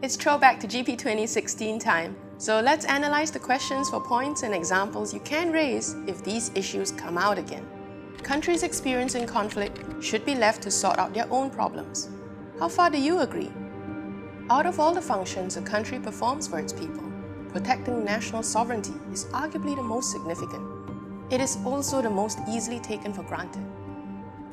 It's throwback to GP 2016 time, so let's analyze the questions for points and examples you can raise if these issues come out again. Countries experiencing conflict should be left to sort out their own problems. How far do you agree? Out of all the functions a country performs for its people, protecting national sovereignty is arguably the most significant. It is also the most easily taken for granted.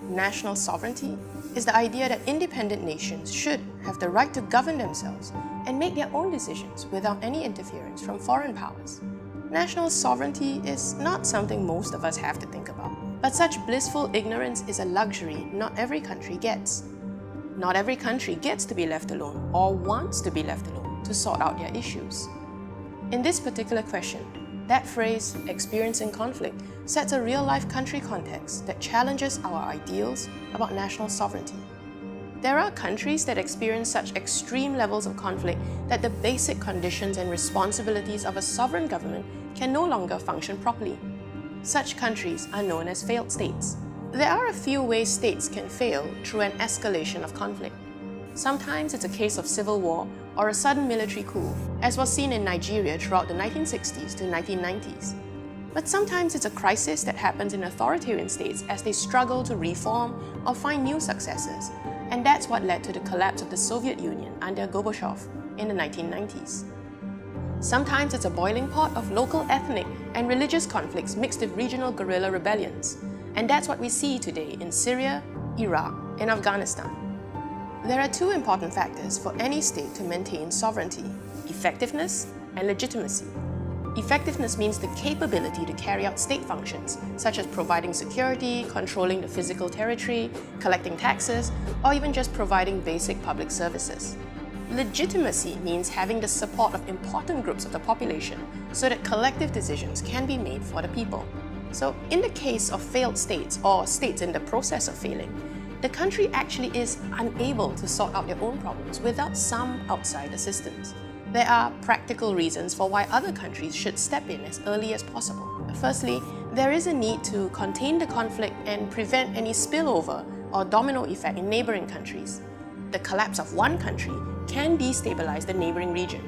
National sovereignty is the idea that independent nations should have the right to govern themselves and make their own decisions without any interference from foreign powers. National sovereignty is not something most of us have to think about, but such blissful ignorance is a luxury not every country gets. Not every country gets to be left alone or wants to be left alone to sort out their issues. In this particular question, that phrase, experiencing conflict, sets a real-life country context that challenges our ideals about national sovereignty. There are countries that experience such extreme levels of conflict that the basic conditions and responsibilities of a sovereign government can no longer function properly. Such countries are known as failed states. There are a few ways states can fail through an escalation of conflict. Sometimes it's a case of civil war or a sudden military coup, as was seen in Nigeria throughout the 1960s to 1990s. But sometimes it's a crisis that happens in authoritarian states as they struggle to reform or find new successors, and that's what led to the collapse of the Soviet Union under Gorbachev in the 1990s. Sometimes it's a boiling pot of local ethnic and religious conflicts mixed with regional guerrilla rebellions, and that's what we see today in Syria, Iraq, and Afghanistan. There are two important factors for any state to maintain sovereignty: effectiveness and legitimacy. Effectiveness means the capability to carry out state functions, such as providing security, controlling the physical territory, collecting taxes, or even just providing basic public services. Legitimacy means having the support of important groups of the population so that collective decisions can be made for the people. So, in the case of failed states or states in the process of failing, the country actually is unable to sort out their own problems without some outside assistance. There are practical reasons for why other countries should step in as early as possible. Firstly, there is a need to contain the conflict and prevent any spillover or domino effect in neighboring countries. The collapse of one country can destabilize the neighboring region.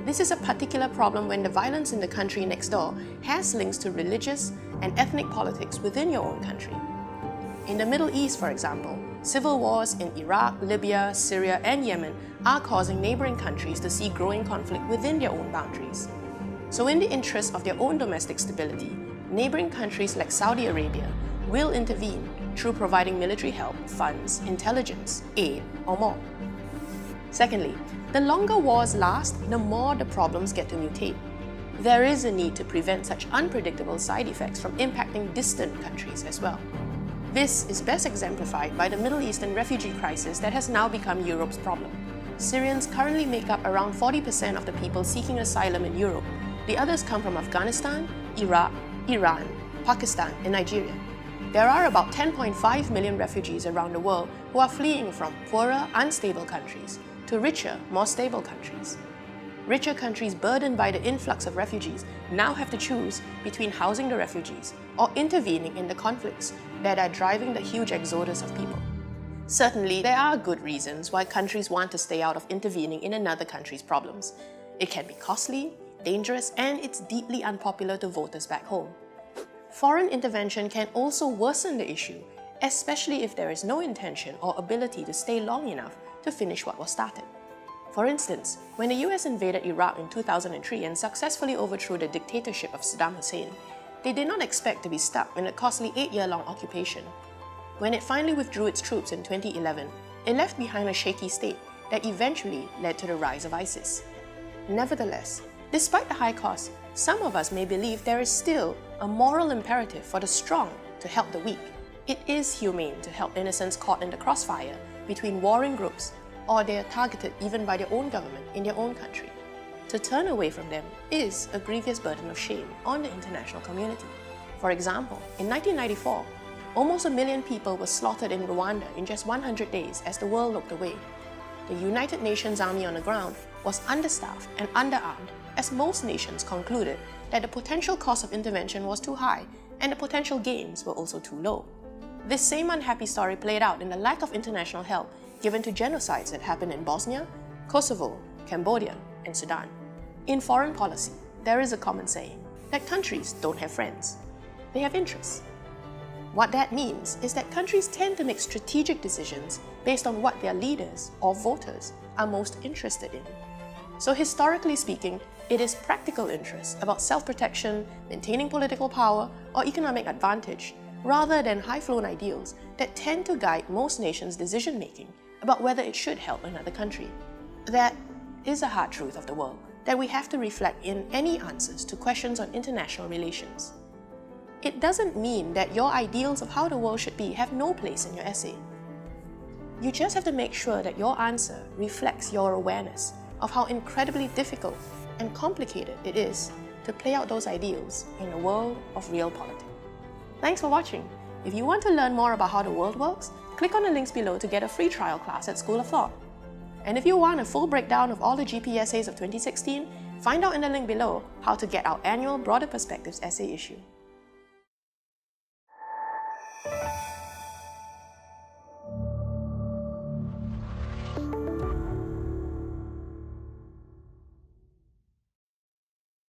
This is a particular problem when the violence in the country next door has links to religious and ethnic politics within your own country. In the Middle East, for example, civil wars in Iraq, Libya, Syria, and Yemen are causing neighboring countries to see growing conflict within their own boundaries. So in the interest of their own domestic stability, neighboring countries like Saudi Arabia will intervene through providing military help, funds, intelligence, aid, or more. Secondly, the longer wars last, the more the problems get to mutate. There is a need to prevent such unpredictable side effects from impacting distant countries as well. This is best exemplified by the Middle Eastern refugee crisis that has now become Europe's problem. Syrians currently make up around 40% of the people seeking asylum in Europe. The others come from Afghanistan, Iraq, Iran, Pakistan, and Nigeria. There are about 10.5 million refugees around the world who are fleeing from poorer, unstable countries to richer, more stable countries. Richer countries burdened by the influx of refugees now have to choose between housing the refugees or intervening in the conflicts that are driving the huge exodus of people. Certainly, there are good reasons why countries want to stay out of intervening in another country's problems. It can be costly, dangerous, and it's deeply unpopular to voters back home. Foreign intervention can also worsen the issue, especially if there is no intention or ability to stay long enough to finish what was started. For instance, when the US invaded Iraq in 2003 and successfully overthrew the dictatorship of Saddam Hussein, they did not expect to be stuck in a costly 8-year-long occupation. When it finally withdrew its troops in 2011, it left behind a shaky state that eventually led to the rise of ISIS. Nevertheless, despite the high cost, some of us may believe there is still a moral imperative for the strong to help the weak. It is humane to help innocents caught in the crossfire between warring groups, or they are targeted even by their own government in their own country. To turn away from them is a grievous burden of shame on the international community. For example, in 1994, almost 1 million people were slaughtered in Rwanda in just 100 days as the world looked away. The United Nations Army on the ground was understaffed and underarmed as most nations concluded that the potential cost of intervention was too high and the potential gains were also too low. This same unhappy story played out in the lack of international help given to genocides that happened in Bosnia, Kosovo, Cambodia, and Sudan. In foreign policy, there is a common saying that countries don't have friends. They have interests. What that means is that countries tend to make strategic decisions based on what their leaders or voters are most interested in. So historically speaking, it is practical interests about self-protection, maintaining political power, or economic advantage, rather than high-flown ideals that tend to guide most nations' decision-making about whether it should help another country. That is a hard truth of the world that we have to reflect in any answers to questions on international relations. It doesn't mean that your ideals of how the world should be have no place in your essay. You just have to make sure that your answer reflects your awareness of how incredibly difficult and complicated it is to play out those ideals in a world of real politics. Thanks for watching. If you want to learn more about how the world works, click on the links below to get a free trial class at School of Thought. And if you want a full breakdown of all the GP essays of 2016, find out in the link below how to get our annual Broader Perspectives essay issue.